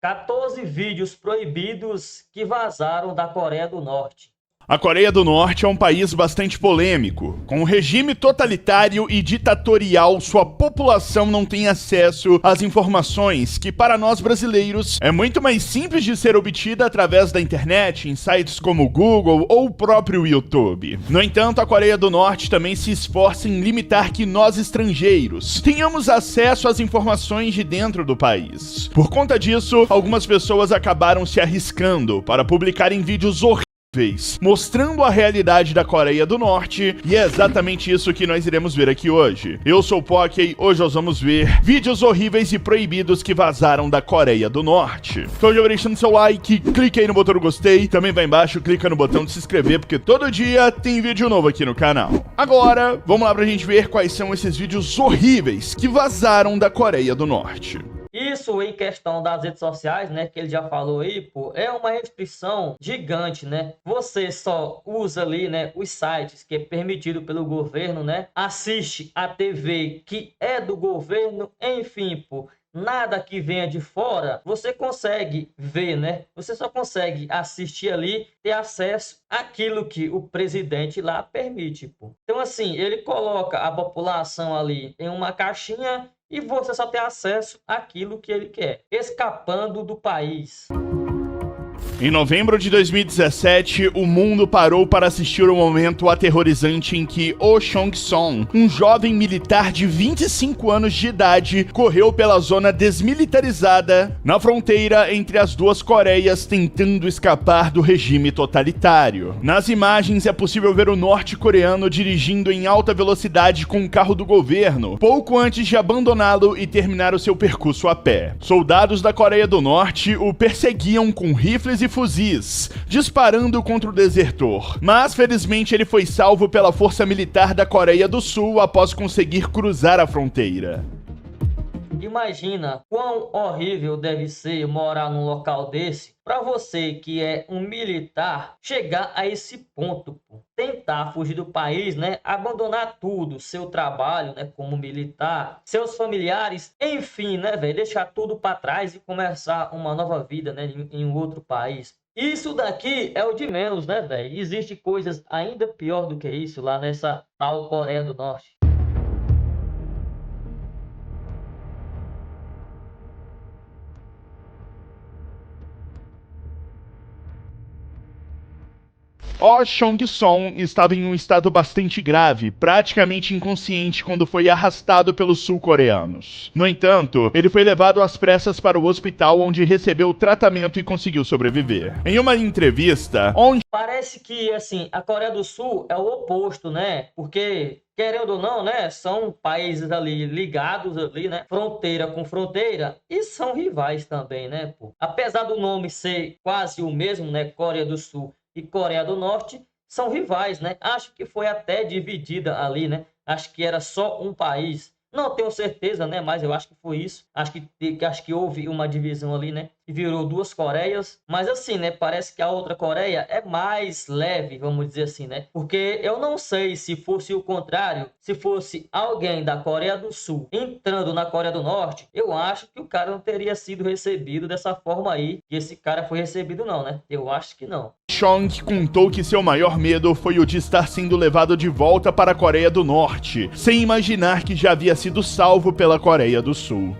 14 vídeos proibidos que vazaram da Coreia do Norte. A Coreia do Norte é um país bastante polêmico. Com um regime totalitário e ditatorial, sua população não tem acesso às informações que, para nós brasileiros, é muito mais simples de ser obtida através da internet, em sites como o Google ou o próprio YouTube. No entanto, a Coreia do Norte também se esforça em limitar que nós, estrangeiros, tenhamos acesso às informações de dentro do país. Por conta disso, algumas pessoas acabaram se arriscando para publicarem vídeos horríveis mostrando a realidade da Coreia do Norte, e é exatamente isso que nós iremos ver aqui hoje. Eu sou o Poké, hoje nós vamos ver vídeos horríveis e proibidos que vazaram da Coreia do Norte. Então já vai deixando seu like, clique aí no botão do gostei, também vai embaixo, clica no botão de se inscrever, porque todo dia tem vídeo novo aqui no canal. Agora, vamos lá pra gente ver quais são esses vídeos horríveis que vazaram da Coreia do Norte. Isso em questão das redes sociais, né, que ele já falou aí, pô, é uma restrição gigante, né? Você só usa ali, né, os sites que é permitido pelo governo, né? Assiste a TV que é do governo, enfim, pô. Nada que venha de fora, você consegue ver, né? Você só consegue assistir ali, ter acesso àquilo que o presidente lá permite, pô. Então, assim, ele coloca a população ali em uma caixinha e você só tem acesso àquilo que ele quer, escapando do país. Em novembro de 2017, o mundo parou para assistir o momento aterrorizante em que Oh Chong-song, um jovem militar de 25 anos de idade, correu pela zona desmilitarizada na fronteira entre as duas Coreias, tentando escapar do regime totalitário. Nas imagens é possível ver o norte-coreano dirigindo em alta velocidade com um carro do governo, pouco antes de abandoná-lo e terminar o seu percurso a pé. Soldados da Coreia do Norte o perseguiam com rifles e fuzis, disparando contra o desertor. Mas, felizmente, ele foi salvo pela força militar da Coreia do Sul após conseguir cruzar a fronteira. Imagina quão horrível deve ser morar num local desse para você que é um militar chegar a esse ponto, pô. Tentar fugir do país, né? Abandonar tudo, seu trabalho, né? Como militar, seus familiares, enfim, né, velho? Deixar tudo para trás e começar uma nova vida, né? Em um outro país. Isso daqui é o de menos, né, velho? Existem coisas ainda pior do que isso lá nessa tal Coreia do Norte. Oh Chong-song estava em um estado bastante grave, praticamente inconsciente quando foi arrastado pelos sul-coreanos. No entanto, ele foi levado às pressas para o hospital, onde recebeu tratamento e conseguiu sobreviver. Em uma entrevista, onde Parece que, assim, a Coreia do Sul é o oposto, né? Porque, querendo ou não, né? São países ali ligados ali, né? Fronteira com fronteira. E são rivais também, né, pô? Apesar do nome ser quase o mesmo, né? Coreia do Sul e Coreia do Norte, são rivais, né? Acho que foi até dividida ali, né? Acho que era só um país. Não tenho certeza, né? Mas eu acho que foi isso. Acho que houve uma divisão ali, né? E virou duas Coreias. Mas assim, né? Parece que a outra Coreia é mais leve, vamos dizer assim, né? Porque eu não sei se fosse o contrário, se fosse alguém da Coreia do Sul entrando na Coreia do Norte, eu acho que o cara não teria sido recebido dessa forma aí. E esse cara foi recebido não, né? Eu acho que não. Chong contou que seu maior medo foi o de estar sendo levado de volta para a Coreia do Norte, sem imaginar que já havia sido salvo pela Coreia do Sul.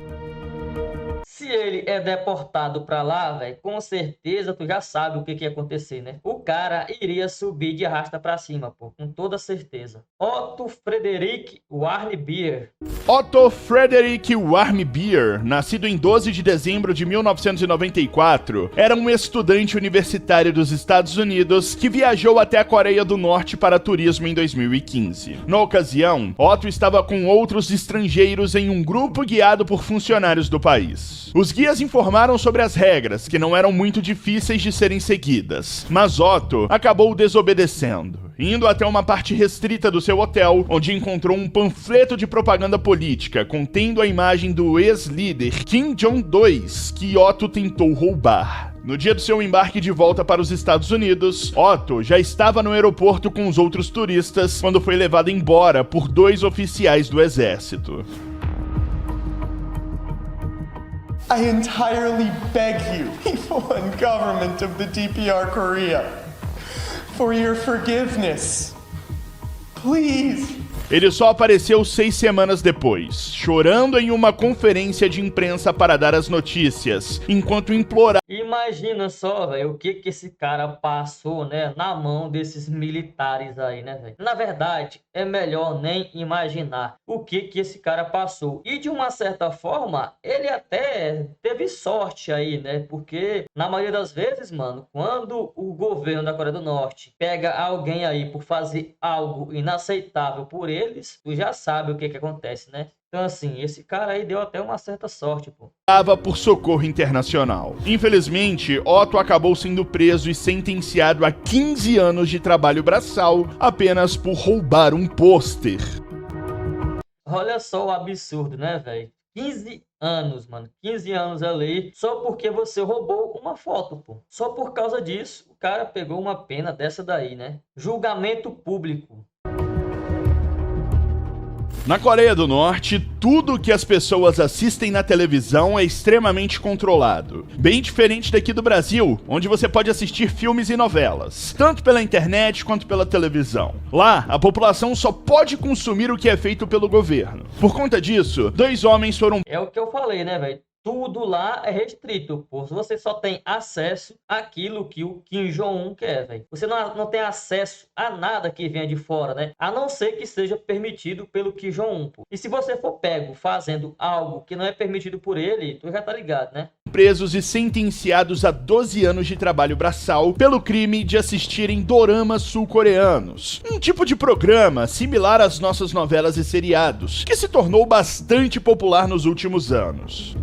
Se ele é deportado pra lá, velho, com certeza tu já sabe o que ia acontecer, né? O cara iria subir de arrasta pra cima, pô, com toda certeza. Otto Frederick Warmbier. Otto Frederick Warmbier, nascido em 12 de dezembro de 1994, era um estudante universitário dos Estados Unidos que viajou até a Coreia do Norte para turismo em 2015. Na ocasião, Otto estava com outros estrangeiros em um grupo guiado por funcionários do país. Os guias informaram sobre as regras, que não eram muito difíceis de serem seguidas, mas Otto acabou desobedecendo, indo até uma parte restrita do seu hotel, onde encontrou um panfleto de propaganda política contendo a imagem do ex-líder Kim Jong-il, que Otto tentou roubar. No dia do seu embarque de volta para os Estados Unidos, Otto já estava no aeroporto com os outros turistas quando foi levado embora por 2 oficiais do exército. I entirely beg you, people and government of the DPR Korea, for your forgiveness. Please. Ele só apareceu 6 semanas depois, chorando em uma conferência de imprensa para dar as notícias, enquanto implorava. Imagina só, velho, o que esse cara passou, né, na mão desses militares aí, né, velho? Na verdade, é melhor nem imaginar o que esse cara passou. E de uma certa forma, ele até teve sorte aí, né? Porque na maioria das vezes, mano, quando o governo da Coreia do Norte pega alguém aí por fazer algo inaceitável por eles, tu já sabe o que acontece, né? Então, assim, esse cara aí deu até uma certa sorte, pô. Por socorro internacional. Infelizmente, Otto acabou sendo preso e sentenciado a 15 anos de trabalho braçal apenas por roubar um pôster. Olha só o absurdo, né, velho? 15 anos, mano. 15 anos ali, só porque você roubou uma foto, pô. Só por causa disso, o cara pegou uma pena dessa daí, né? Julgamento público. Na Coreia do Norte, tudo que as pessoas assistem na televisão é extremamente controlado. Bem diferente daqui do Brasil, onde você pode assistir filmes e novelas, tanto pela internet quanto pela televisão. Lá, a população só pode consumir o que é feito pelo governo. Por conta disso, 2 homens foram... É o que eu falei, né, velho? Tudo lá é restrito, pô. Você só tem acesso àquilo que o Kim Jong-un quer, velho. Você não tem acesso a nada que venha de fora, né? A não ser que seja permitido pelo Kim Jong-un, pô. E se você for pego fazendo algo que não é permitido por ele, tu já tá ligado, né? Presos e sentenciados a 12 anos de trabalho braçal pelo crime de assistirem doramas sul-coreanos. Um tipo de programa similar às nossas novelas e seriados, que se tornou bastante popular nos últimos anos.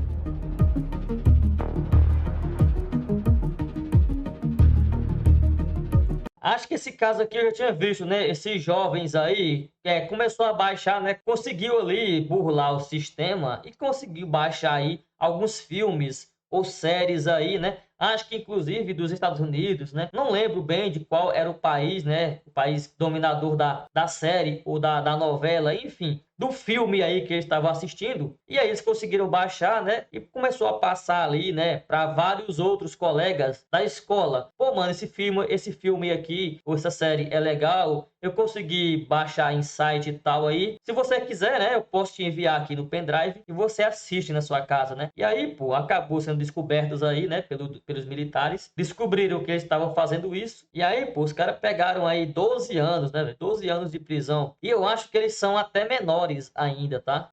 Acho que esse caso aqui eu já tinha visto, né? Esses jovens aí começou a baixar, né? Conseguiu ali burlar o sistema e conseguiu baixar aí alguns filmes ou séries aí, né? Acho que inclusive dos Estados Unidos, né? Não lembro bem de qual era o país, né? O país dominador da série ou da novela, enfim, do filme aí que eles estavam assistindo. E aí eles conseguiram baixar, né? E começou a passar ali, né? Para vários outros colegas da escola. Pô, mano, esse filme aqui, ou essa série é legal. Eu consegui baixar em site e tal aí. Se você quiser, né? Eu posso te enviar aqui no pendrive e você assiste na sua casa, né? E aí, pô, acabou sendo descobertos aí, né? Pelos militares. Descobriram que eles estavam fazendo isso. E aí, pô, os caras pegaram aí 12 anos, né? 12 anos de prisão. E eu acho que eles são até menores ainda, tá?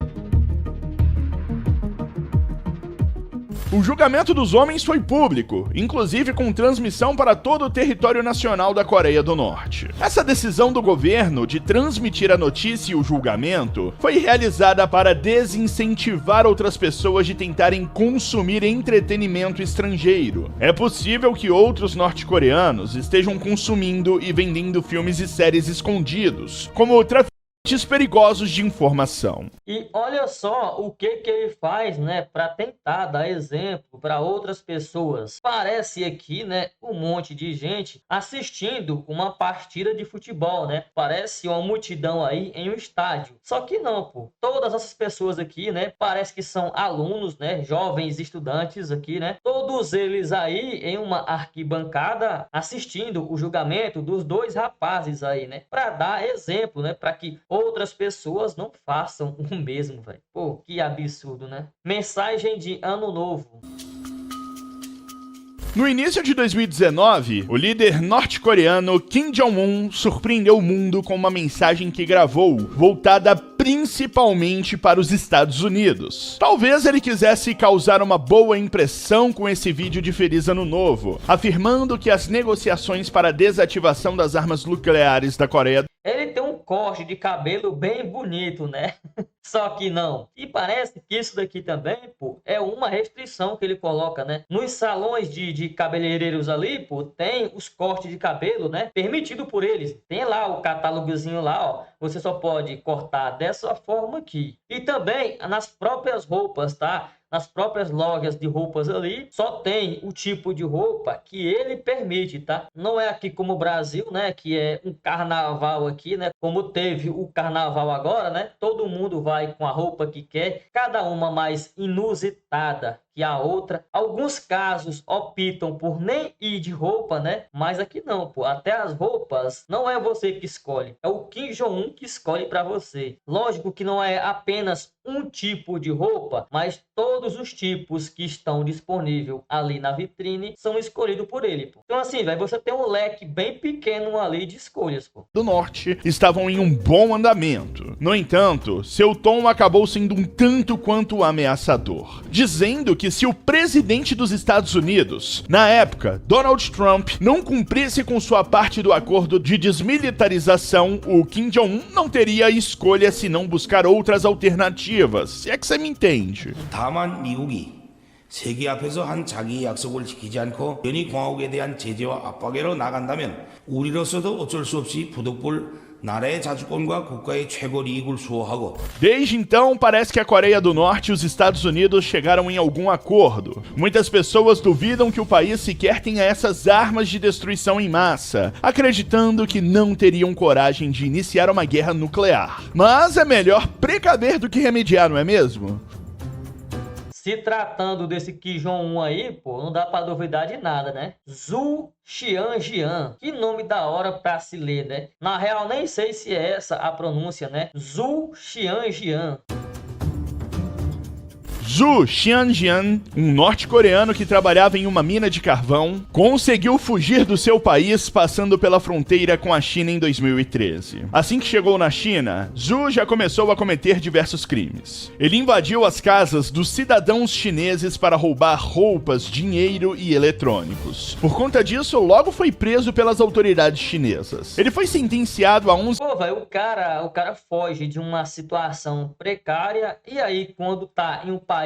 O julgamento dos homens foi público, inclusive com transmissão para todo o território nacional da Coreia do Norte. Essa decisão do governo de transmitir a notícia e o julgamento foi realizada para desincentivar outras pessoas de tentarem consumir entretenimento estrangeiro. É possível que outros norte-coreanos estejam consumindo e vendendo filmes e séries escondidos, como traficantes perigosos de informação. E olha só o que ele faz, né, para tentar dar exemplo para outras pessoas. Parece aqui, né, um monte de gente assistindo uma partida de futebol, né? Parece uma multidão aí em um estádio. Só que não, pô. Todas essas pessoas aqui, né, parece que são alunos, né, jovens estudantes aqui, né? Todos eles aí em uma arquibancada assistindo o julgamento dos 2 rapazes aí, né? Para dar exemplo, né, para que outras pessoas não façam o mesmo, velho. Pô, que absurdo, né? Mensagem de Ano Novo. No início de 2019, o líder norte-coreano Kim Jong-un surpreendeu o mundo com uma mensagem que gravou, voltada principalmente para os Estados Unidos. Talvez ele quisesse causar uma boa impressão com esse vídeo de Feliz Ano Novo, afirmando que as negociações para a desativação das armas nucleares da Coreia... Ele tem um corte de cabelo bem bonito, né? Só que não. E parece que isso daqui também, pô, é uma restrição que ele coloca, né? Nos salões de cabeleireiros ali, pô, tem os cortes de cabelo, né? Permitido por eles. Tem lá o catálogozinho lá, ó. Você só pode cortar dessa forma aqui. E também nas próprias roupas, tá? Nas próprias lojas de roupas ali, só tem o tipo de roupa que ele permite, tá? Não é aqui como o Brasil, né? Que é um carnaval aqui, né? Como teve o carnaval agora, né? Todo mundo vai com a roupa que quer, cada uma mais inusitada que a outra. Alguns casos optam por nem ir de roupa, né? Mas aqui não, pô. Até as roupas não é você que escolhe, é o Kim Jong-un que escolhe para você. Lógico que não é apenas um tipo de roupa, mas todos os tipos que estão disponíveis ali na vitrine são escolhidos por ele, pô. Então assim, velho, você tem um leque bem pequeno ali de escolhas, pô. Do Norte estavam em um bom andamento. No entanto, seu tom acabou sendo um tanto quanto ameaçador, dizendo que se o presidente dos Estados Unidos, na época, Donald Trump, não cumprisse com sua parte do acordo de desmilitarização, o Kim Jong-un não teria escolha senão buscar outras alternativas. Se é que você me entende. 다만 미국이 세계 앞에서 한 자기의 약속을 지키지 않고 연이 공화국에 대한 제재와 압박으로 나간다면 우리로서도 어쩔 수 없이 부득불 나라의 자주권과 국가의 최고 이익을 수호하고. Desde então, parece que a Coreia do Norte e os Estados Unidos chegaram em algum acordo. Muitas pessoas duvidam que o país sequer tenha essas armas de destruição em massa, acreditando que não teriam coragem de iniciar uma guerra nuclear. Mas é melhor precaver do que remediar, não é mesmo? Se tratando desse Kim Jong-un aí, pô, não dá pra duvidar de nada, né? Zhu Xianjian. Que nome da hora pra se ler, né? Na real, nem sei se é essa a pronúncia, né? Zhu Xianjian. Zhu Xianjian, um norte-coreano que trabalhava em uma mina de carvão, conseguiu fugir do seu país passando pela fronteira com a China em 2013. Assim que chegou na China, Zhu já começou a cometer diversos crimes. Ele invadiu as casas dos cidadãos chineses para roubar roupas, dinheiro e eletrônicos. Por conta disso, logo foi preso pelas autoridades chinesas. Ele foi sentenciado a 11... Pô, velho, o cara foge de uma situação precária e aí quando tá em um país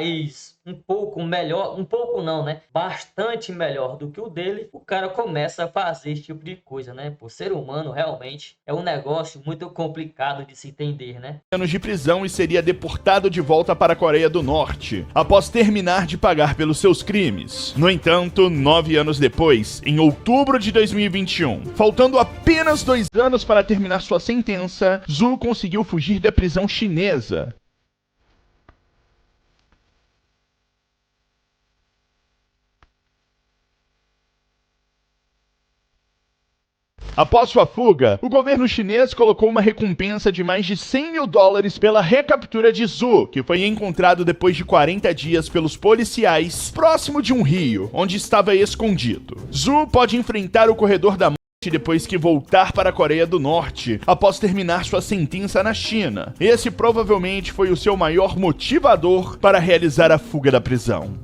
um pouco melhor, um pouco não, né? Bastante melhor do que o dele, o cara começa a fazer esse tipo de coisa, né? Por ser humano, realmente, é um negócio muito complicado de se entender, né? anos de prisão e seria deportado de volta para a Coreia do Norte, após terminar de pagar pelos seus crimes. No entanto, 9 anos depois, em outubro de 2021, faltando apenas 2 anos para terminar sua sentença, Zhu conseguiu fugir da prisão chinesa. Após sua fuga, o governo chinês colocou uma recompensa de mais de $100 mil pela recaptura de Zhu, que foi encontrado depois de 40 dias pelos policiais próximo de um rio, onde estava escondido. Zhu pode enfrentar o corredor da morte depois que voltar para a Coreia do Norte, após terminar sua sentença na China. Esse provavelmente foi o seu maior motivador para realizar a fuga da prisão.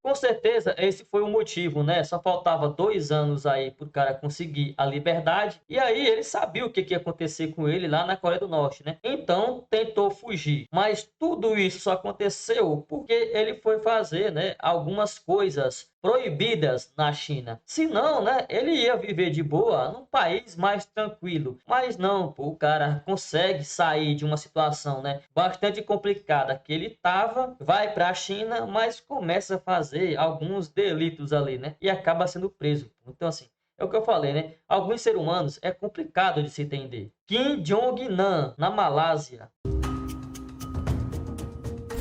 Com certeza, esse foi o motivo, né? Só faltava 2 anos aí pro cara conseguir a liberdade. E aí ele sabia o que ia acontecer com ele lá na Coreia do Norte, né? Então tentou fugir. Mas tudo isso só aconteceu porque ele foi fazer, né, algumas coisas proibidas na China. Se não, né, ele ia viver de boa num país mais tranquilo. Mas não, pô, o cara consegue sair de uma situação, né, bastante complicada que ele tava, vai para a China, mas começa a fazer alguns delitos ali, né, e acaba sendo preso. Então assim, é o que eu falei, né? Alguns seres humanos é complicado de se entender. Kim Jong-nam, na Malásia.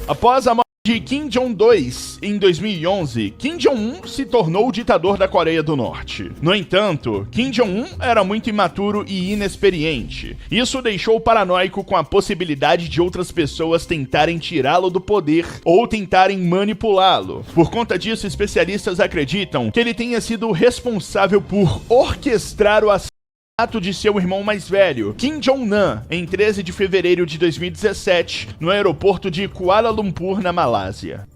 Após a morte de Kim Jong-il em 2011, Kim Jong-un se tornou o ditador da Coreia do Norte. No entanto, Kim Jong-un era muito imaturo e inexperiente. Isso o deixou paranoico com a possibilidade de outras pessoas tentarem tirá-lo do poder ou tentarem manipulá-lo. Por conta disso, especialistas acreditam que ele tenha sido responsável por orquestrar o assassinato de seu irmão mais velho, Kim Jong-nam, em 13 de fevereiro de 2017, no aeroporto de Kuala Lumpur, na Malásia.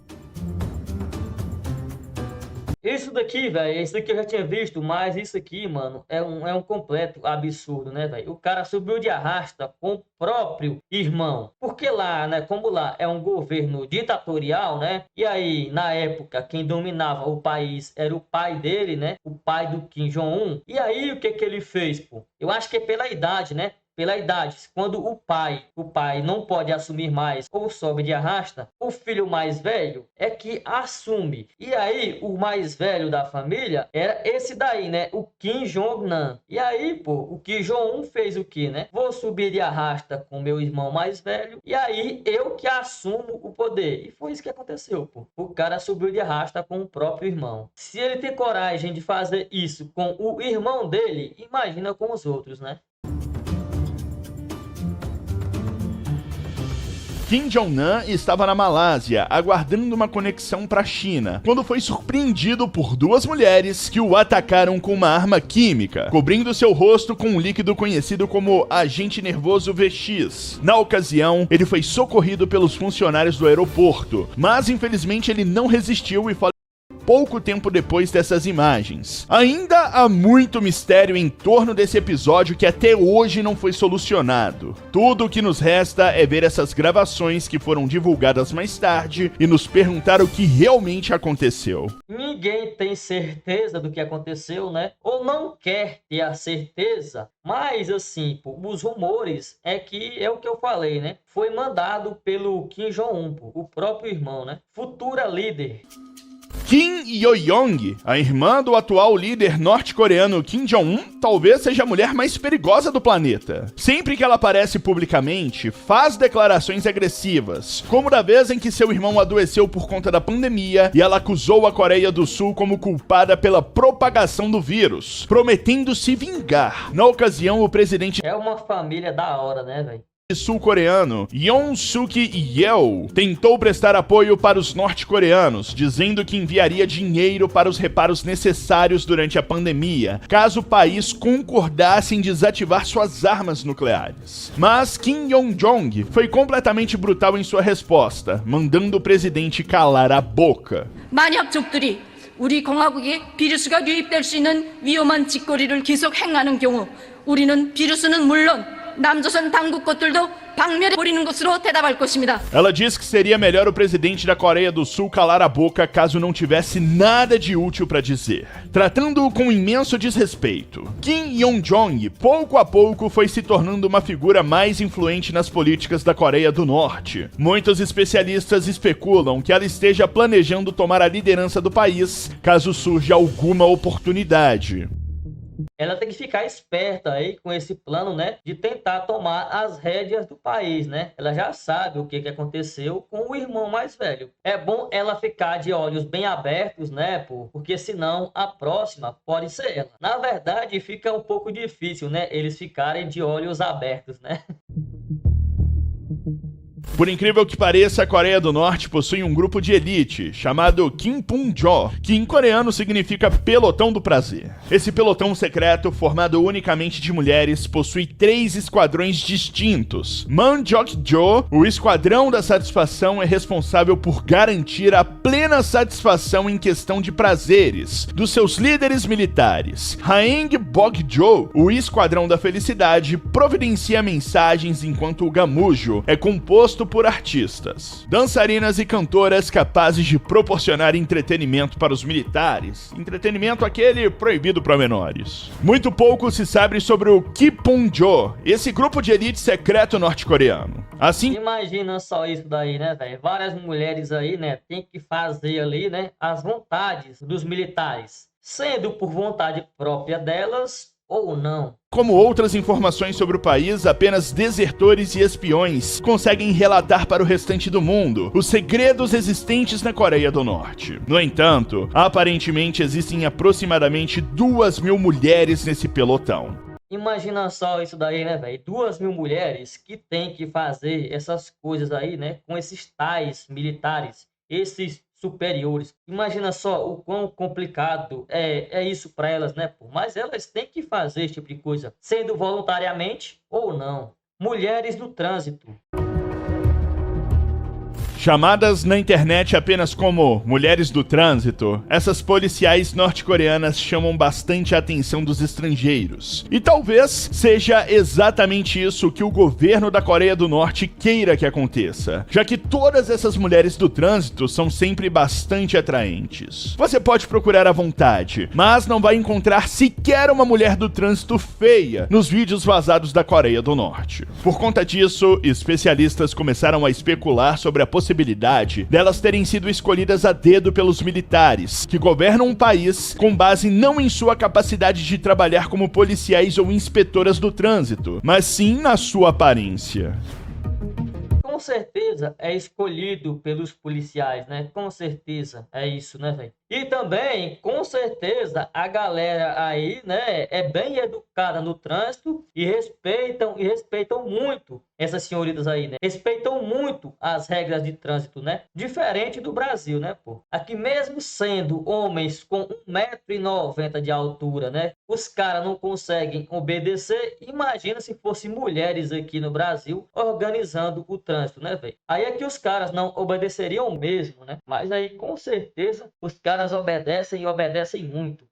Isso daqui, velho, isso daqui eu já tinha visto, mas isso aqui, mano, é um completo absurdo, né, velho? O cara subiu de arrasta com o próprio irmão. Porque lá, né, como lá é um governo ditatorial, né? E aí, na época, quem dominava o país era o pai dele, né? O pai do Kim Jong-un. E aí, o que ele fez, pô? Eu acho que é pela idade, né? pela idade. Quando o pai não pode assumir mais ou sobe de arrasta, o filho mais velho é que assume. E aí, o mais velho da família era esse daí, né? O Kim Jong-nam. E aí, pô, o Kim Jong-un fez o quê, né? Vou subir de arrasta com meu irmão mais velho e aí eu que assumo o poder. E foi isso que aconteceu, pô. O cara subiu de arrasta com o próprio irmão. Se ele tem coragem de fazer isso com o irmão dele, imagina com os outros, né? Kim Jong-nam estava na Malásia, aguardando uma conexão para a China, quando foi surpreendido por duas mulheres que o atacaram com uma arma química, cobrindo seu rosto com um líquido conhecido como agente nervoso VX. Na ocasião, ele foi socorrido pelos funcionários do aeroporto, mas infelizmente ele não resistiu e faleceu pouco tempo depois dessas imagens. Ainda há muito mistério em torno desse episódio que até hoje não foi solucionado. Tudo o que nos resta é ver essas gravações que foram divulgadas mais tarde e nos perguntar o que realmente aconteceu. Ninguém tem certeza do que aconteceu, né? Ou não quer ter a certeza, mas assim, pô, os rumores é que é o que eu falei, né? Foi mandado pelo Kim Jong-un, o próprio irmão, né? Futura líder. Kim Yo-jong, a irmã do atual líder norte-coreano Kim Jong-un, talvez seja a mulher mais perigosa do planeta. Sempre que ela aparece publicamente, faz declarações agressivas, como da vez em que seu irmão adoeceu por conta da pandemia e ela acusou a Coreia do Sul como culpada pela propagação do vírus, prometendo se vingar. Na ocasião, o presidente É uma família da hora, né, velho? sul-coreano Yoon Suk-yeol tentou prestar apoio para os norte-coreanos, dizendo que enviaria dinheiro para os reparos necessários durante a pandemia, caso o país concordasse em desativar suas armas nucleares. Mas Kim Yong-jong foi completamente brutal em sua resposta, mandando o presidente calar a boca. 만약 적들이 우리 공화국에 비루스가 유입될 수 있는 위험한 짓거리를 계속 행하는 경우 우리는 비루스는 물론 남조선 당국 것들도 박멸해 버리는 것으로 대답할 것입니다. Ela diz que seria melhor o presidente da Coreia do Sul calar a boca caso não tivesse nada de útil para dizer, tratando-o com imenso desrespeito. Kim Yong-jong, pouco a pouco, foi se tornando uma figura mais influente nas políticas da Coreia do Norte. Muitos especialistas especulam que ela esteja planejando tomar a liderança do país caso surja alguma oportunidade. Ela tem que ficar esperta aí com esse plano, né, de tentar tomar as rédeas do país, né? Ela já sabe o que aconteceu com o irmão mais velho. É bom ela ficar de olhos bem abertos, né, pô? Porque senão a próxima pode ser ela. Na verdade, fica um pouco difícil, né, eles ficarem de olhos abertos, né? Por incrível que pareça, a Coreia do Norte possui um grupo de elite chamado Kimpunjo, que em coreano significa pelotão do prazer. Esse pelotão secreto, formado unicamente de mulheres, possui 3 esquadrões distintos. Manjok-jo, o esquadrão da satisfação, é responsável por garantir a plena satisfação em questão de prazeres dos seus líderes militares. Haeng-bok-jo, o esquadrão da felicidade, providencia mensagens, enquanto o Gamujo é composto por artistas, dançarinas e cantoras capazes de proporcionar entretenimento para os militares, entretenimento aquele proibido para menores. Muito pouco se sabe sobre o Kimpunjo, esse grupo de elite secreto norte-coreano. Assim, Imagina só isso daí, né, velho? Várias mulheres aí, né, tem que fazer ali, né, as vontades dos militares, sendo por vontade própria delas ou não. como outras informações sobre o país, apenas desertores e espiões conseguem relatar para o restante do mundo os segredos existentes na Coreia do Norte. No entanto, aparentemente existem aproximadamente 2.000 mulheres nesse pelotão. Imagina só isso daí, né, velho? 2.000 mulheres que tem que fazer essas coisas aí, né, com esses tais militares, esses superiores. Imagina só o quão complicado é isso para elas, né? Pô? Mas elas têm que fazer esse tipo de coisa, sendo voluntariamente ou não. Mulheres no trânsito. Chamadas na internet apenas como mulheres do trânsito, essas policiais norte-coreanas chamam bastante a atenção dos estrangeiros. E talvez seja exatamente isso que o governo da Coreia do Norte queira que aconteça, já que todas essas mulheres do trânsito são sempre bastante atraentes. Você pode procurar à vontade, mas não vai encontrar sequer uma mulher do trânsito feia nos vídeos vazados da Coreia do Norte. Por conta disso, especialistas começaram a especular sobre a possibilidade delas terem sido escolhidas a dedo pelos militares, que governam um país com base não em sua capacidade de trabalhar como policiais ou inspetoras do trânsito, mas sim na sua aparência. Com certeza é escolhido pelos policiais, né? Com certeza é isso, né, velho? E também, com certeza, a galera aí, né, é bem educada no trânsito e respeitam muito essas senhoritas aí, né? Respeitam muito as regras de trânsito, né? Diferente do Brasil, né, pô? Aqui mesmo sendo homens com 1,90 m de altura, né? Os caras não conseguem obedecer. Imagina se fossem mulheres aqui no Brasil organizando o trânsito, né, velho? Aí é que os caras não obedeceriam mesmo, né? Mas aí, com certeza, os caras obedecem e obedecem muito.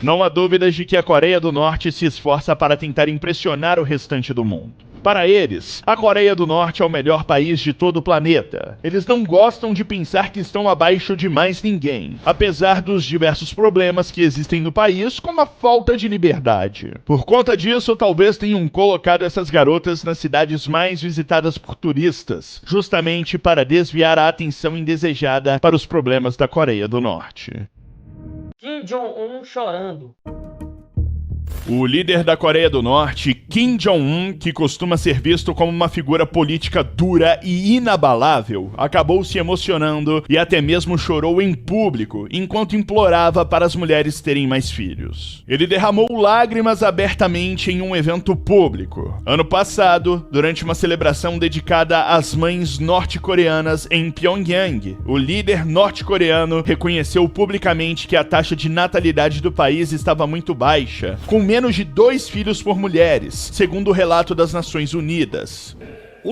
Não há dúvidas de que a Coreia do Norte se esforça para tentar impressionar o restante do mundo. Para eles, a Coreia do Norte é o melhor país de todo o planeta. Eles não gostam de pensar que estão abaixo de mais ninguém, apesar dos diversos problemas que existem no país, como a falta de liberdade. Por conta disso, talvez tenham colocado essas garotas nas cidades mais visitadas por turistas, justamente para desviar a atenção indesejada para os problemas da Coreia do Norte. Kim Jong-un chorando. O líder da Coreia do Norte, Kim Jong-un, que costuma ser visto como uma figura política dura e inabalável, acabou se emocionando e até mesmo chorou em público, enquanto implorava para as mulheres terem mais filhos. Ele derramou lágrimas abertamente em um evento público. Ano passado, durante uma celebração dedicada às mães norte-coreanas em Pyongyang, o líder norte-coreano reconheceu publicamente que a taxa de natalidade do país estava muito baixa, com menos de 2 filhos por mulheres, segundo o relato das Nações Unidas.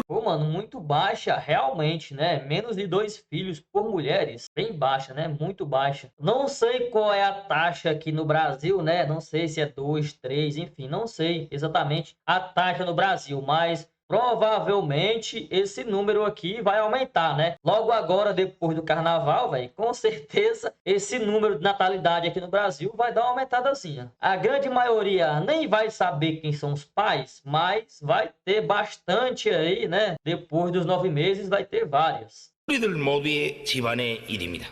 Pô, mano, muito baixa, realmente, né? Menos de 2 filhos por mulheres. Bem baixa, né? Muito baixa. Não sei qual é a taxa aqui no Brasil, né? Não sei se é 2, 3, enfim, não sei exatamente a taxa no Brasil, mas provavelmente esse número aqui vai aumentar, né? Logo agora, depois do carnaval, velho, com certeza esse número de natalidade aqui no Brasil vai dar uma aumentadazinha. A grande maioria nem vai saber quem são os pais, mas vai ter bastante aí, né? Depois dos 9 meses vai ter várias. 우리들 모두의 집안의 일입니다.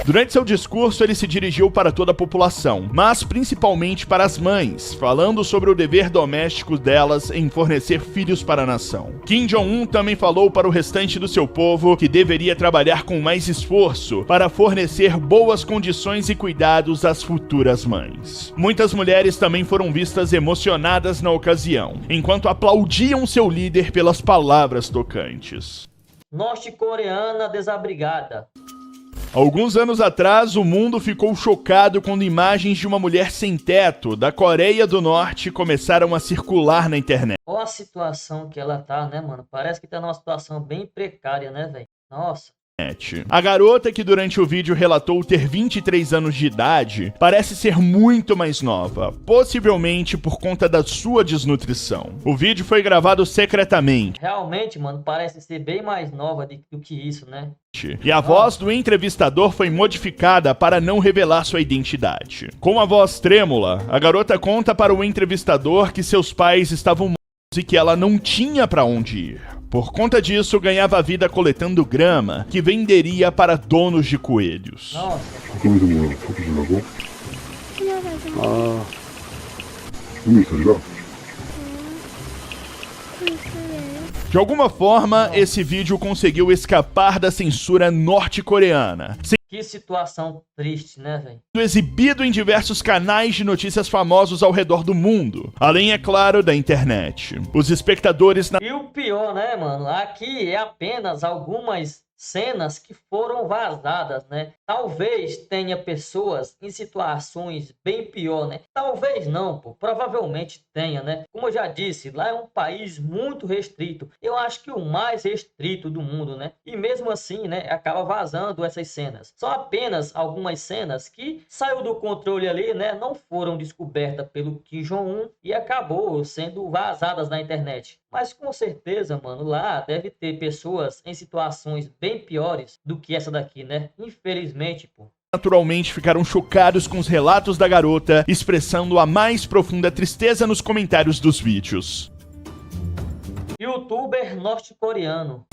Durante seu discurso, ele se dirigiu para toda a população, mas principalmente para as mães, falando sobre o dever doméstico delas em fornecer filhos para a nação. Kim Jong-un também falou para o restante do seu povo que deveria trabalhar com mais esforço para fornecer boas condições e cuidados às futuras mães. Muitas mulheres também foram vistas emocionadas na ocasião, enquanto aplaudiam seu líder pelas palavras tocantes. Norte-coreana desabrigada. Alguns anos atrás, o mundo ficou chocado quando imagens de uma mulher sem teto da Coreia do Norte começaram a circular na internet. Olha a situação que ela tá, né, mano? Parece que tá numa situação bem precária, né, velho? Nossa. A garota, que durante o vídeo relatou ter 23 anos de idade, parece ser muito mais nova, possivelmente por conta da sua desnutrição. O vídeo foi gravado secretamente. Realmente, mano, parece ser bem mais nova do que isso, né? E a voz do entrevistador foi modificada para não revelar sua identidade. Com a voz trêmula, a garota conta para o entrevistador que seus pais estavam mortos e que ela não tinha para onde ir. Por conta disso, ganhava vida coletando grama, que venderia para donos de coelhos. Nossa. De alguma forma, esse vídeo conseguiu escapar da censura norte-coreana, Que situação triste, né, velho? sendo exibido em diversos canais de notícias famosos ao redor do mundo, além, é claro, da internet. Os espectadores E o pior, né, mano? Aqui é apenas algumas cenas que foram vazadas, né? Talvez tenha pessoas em situações bem pior, né? Talvez não, pô, provavelmente tenha, né? Como eu já disse, lá é um país muito restrito. Eu acho que o mais restrito do mundo, né? E mesmo assim, né, acaba vazando essas cenas. São apenas algumas cenas que saiu do controle ali, né? Não foram descobertas pelo Kim Jong-un e acabou sendo vazadas na internet. Mas com certeza, mano, lá deve ter pessoas em situações bem piores do que essa daqui, né? Infelizmente, pô. Naturalmente ficaram chocados com os relatos da garota, expressando a mais profunda tristeza nos comentários dos vídeos. Youtuber norte-coreano.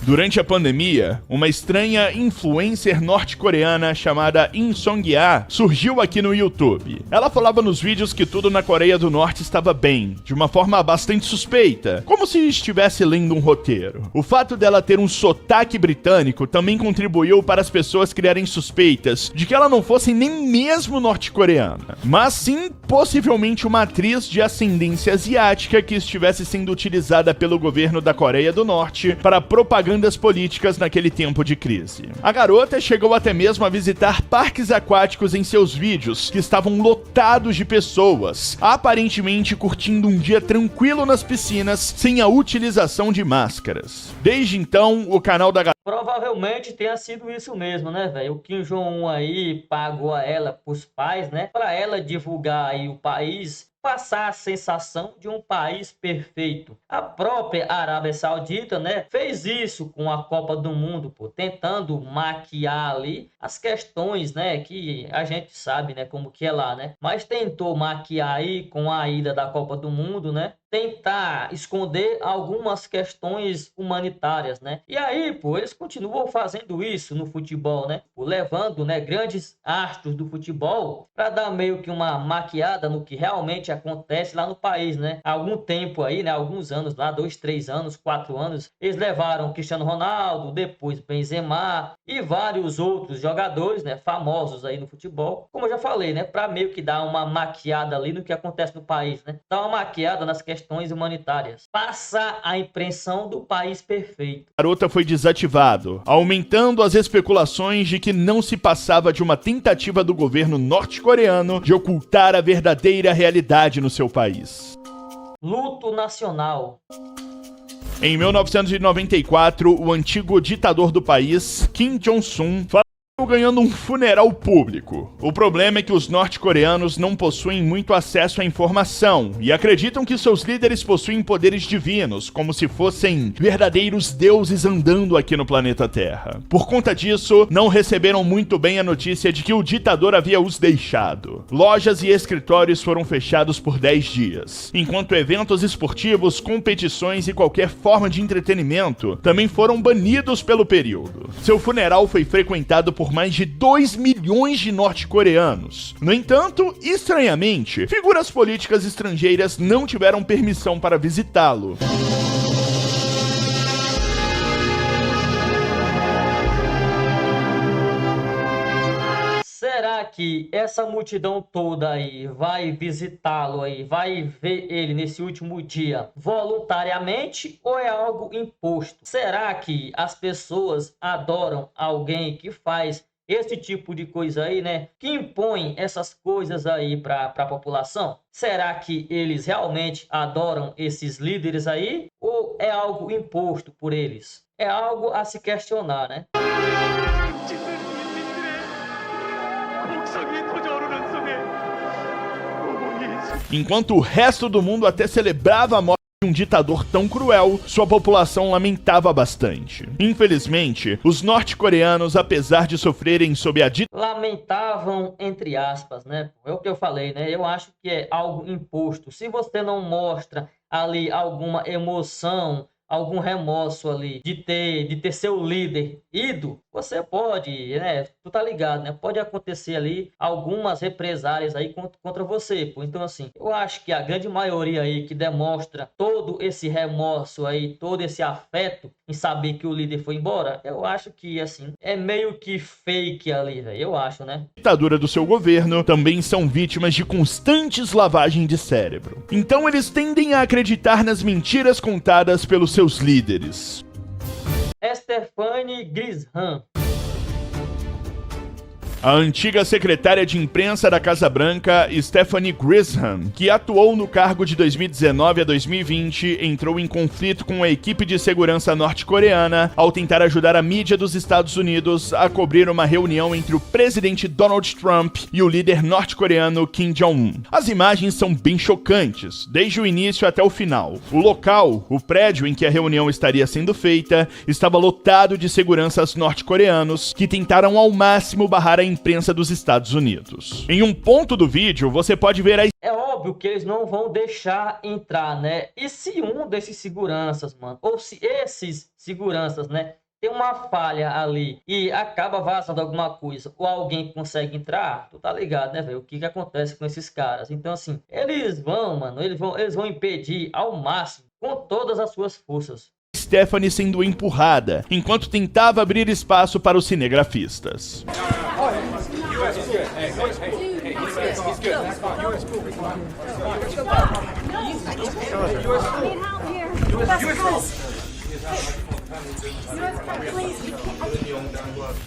Durante a pandemia, uma estranha influencer norte-coreana chamada In Song-ya surgiu aqui no YouTube. Ela falava nos vídeos que tudo na Coreia do Norte estava bem, de uma forma bastante suspeita, como se estivesse lendo um roteiro. O fato dela ter um sotaque britânico também contribuiu para as pessoas criarem suspeitas de que ela não fosse nem mesmo norte-coreana, mas sim possivelmente uma atriz de ascendência asiática que estivesse sendo utilizada pelo governo da Coreia do Norte para propagandas políticas naquele tempo de crise. A garota chegou até mesmo a visitar parques aquáticos em seus vídeos, que estavam lotados de pessoas, aparentemente curtindo um dia tranquilo nas piscinas, sem a utilização de máscaras. Desde então, o canal da garota... Provavelmente tenha sido isso mesmo, né, velho? O Kim Jong-un aí pagou a ela, pros pais, né, para ela divulgar aí o país, passar a sensação de um país perfeito. A própria Arábia Saudita, né, fez isso com a Copa do Mundo, pô, tentando maquiar ali as questões, né, que a gente sabe, né, como que é lá, né, mas tentou maquiar aí com a ida da Copa do Mundo, né, tentar esconder algumas questões humanitárias, né? E aí, pô, eles continuam fazendo isso no futebol, né? Pô, levando, né, grandes astros do futebol para dar meio que uma maquiada no que realmente acontece lá no país, né? Há algum tempo aí, né, alguns anos lá, 2, 3 anos, 4 anos, eles levaram Cristiano Ronaldo, depois Benzema e vários outros jogadores, né, famosos aí no futebol. Como eu já falei, né, para meio que dar uma maquiada ali no que acontece no país, né? Dar uma maquiada nas questões humanitárias. Passa a impressão do país perfeito. A garota foi desativado, aumentando as especulações de que não se passava de uma tentativa do governo norte-coreano de ocultar a verdadeira realidade no seu país. Luto nacional. Em 1994, o antigo ditador do país, Kim Jong-un, ganhando um funeral público. O problema é que os norte-coreanos não possuem muito acesso à informação e acreditam que seus líderes possuem poderes divinos, como se fossem verdadeiros deuses andando aqui no planeta Terra. Por conta disso, não receberam muito bem a notícia de que o ditador havia os deixado. Lojas e escritórios foram fechados por 10 dias, enquanto eventos esportivos, competições e qualquer forma de entretenimento também foram banidos pelo período. Seu funeral foi frequentado por mais de 2 milhões de norte-coreanos. No entanto, estranhamente, figuras políticas estrangeiras não tiveram permissão para visitá-lo. Será que essa multidão toda aí vai visitá-lo aí, vai ver ele nesse último dia voluntariamente ou é algo imposto? Será que as pessoas adoram alguém que faz esse tipo de coisa aí, né? Que impõe essas coisas aí para a população? Será que eles realmente adoram esses líderes aí ou é algo imposto por eles? É algo a se questionar, né? Enquanto o resto do mundo até celebrava a morte de um ditador tão cruel, sua população lamentava bastante. Infelizmente, os norte-coreanos, apesar de sofrerem sob a lamentavam, entre aspas, né? É o que eu falei, né? Eu acho que é algo imposto. Se você não mostra ali alguma emoção, algum remorso ali de ter seu líder ido, você pode, né, tu tá ligado, né, pode acontecer ali algumas represálias aí contra você, pô. Então assim, eu acho que a grande maioria aí que demonstra todo esse remorso aí, todo esse afeto em saber que o líder foi embora, eu acho que assim, é meio que fake ali, velho, eu acho, né? Ditadura do seu governo também são vítimas de constantes lavagens de cérebro. Então eles tendem a acreditar nas mentiras contadas pelos seus líderes. Stephanie Grisham. A antiga secretária de imprensa da Casa Branca, Stephanie Grisham, que atuou no cargo de 2019 a 2020, entrou em conflito com a equipe de segurança norte-coreana ao tentar ajudar a mídia dos Estados Unidos a cobrir uma reunião entre o presidente Donald Trump e o líder norte-coreano Kim Jong-un. As imagens são bem chocantes, desde o início até o final. O local, o prédio em que a reunião estaria sendo feita, estava lotado de seguranças norte-coreanos que tentaram ao máximo barrar a imprensa dos Estados Unidos. Em um ponto do vídeo, você pode ver a... É óbvio que eles não vão deixar entrar, né? E se um desses seguranças, mano, ou se esses seguranças, né, tem uma falha ali e acaba vazando alguma coisa, ou alguém consegue entrar, tu tá ligado, né, velho? O que acontece com esses caras? Então, assim, eles vão, mano, eles vão impedir ao máximo, com todas as suas forças. Stephanie sendo empurrada, enquanto tentava abrir espaço para os cinegrafistas.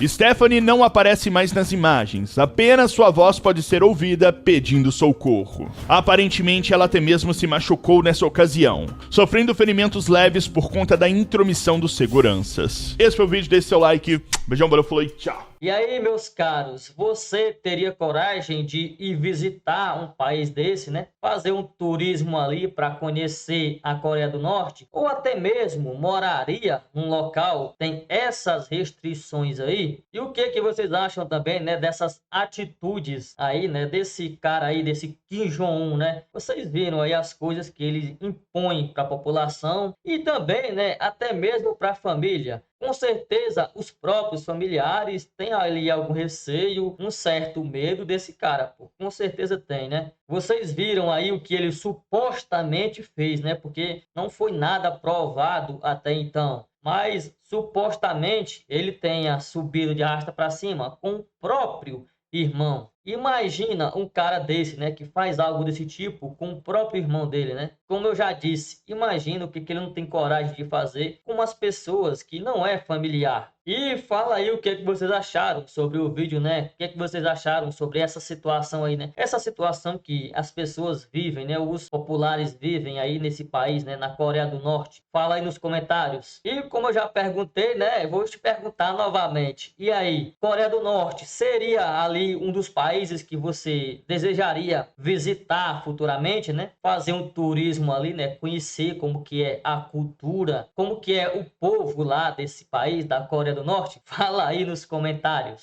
Stephanie não aparece mais nas imagens, apenas sua voz pode ser ouvida pedindo socorro. Aparentemente, ela até mesmo se machucou nessa ocasião, sofrendo ferimentos leves por conta da intromissão dos seguranças. Esse foi o vídeo, deixe seu like, beijão, valeu, falou e tchau! E aí, meus caros, você teria coragem de ir visitar um país desse, né? Fazer um turismo ali para conhecer a Coreia do Norte? Ou até mesmo moraria num local que tem essas restrições aí? E o que vocês acham também, né, dessas atitudes aí, né, desse cara aí, desse Kim Jong-un, né? Vocês viram aí as coisas que ele impõe para a população e também, né, até mesmo para a família. Com certeza, os próprios familiares têm ali algum receio, um certo medo desse cara, pô. Com certeza tem, né? Vocês viram aí o que ele supostamente fez, né? Porque não foi nada provado até então. Mas, supostamente, ele tenha subido de arrasta para cima com o próprio irmão. Imagina um cara desse, né, que faz algo desse tipo com o próprio irmão dele, né? Como eu já disse, imagina o que ele não tem coragem de fazer com umas pessoas que não é familiar. E fala aí o que vocês acharam sobre o vídeo, né? O que vocês acharam sobre essa situação aí, né? Essa situação que as pessoas vivem, né? Os populares vivem aí nesse país, né? Na Coreia do Norte. Fala aí nos comentários. E como eu já perguntei, né? Eu vou te perguntar novamente. E aí, Coreia do Norte seria ali um dos países que você desejaria visitar futuramente, né? Fazer um turismo ali, né? Conhecer como que é a cultura, como que é o povo lá desse país, da Coreia do Norte? Fala aí nos comentários.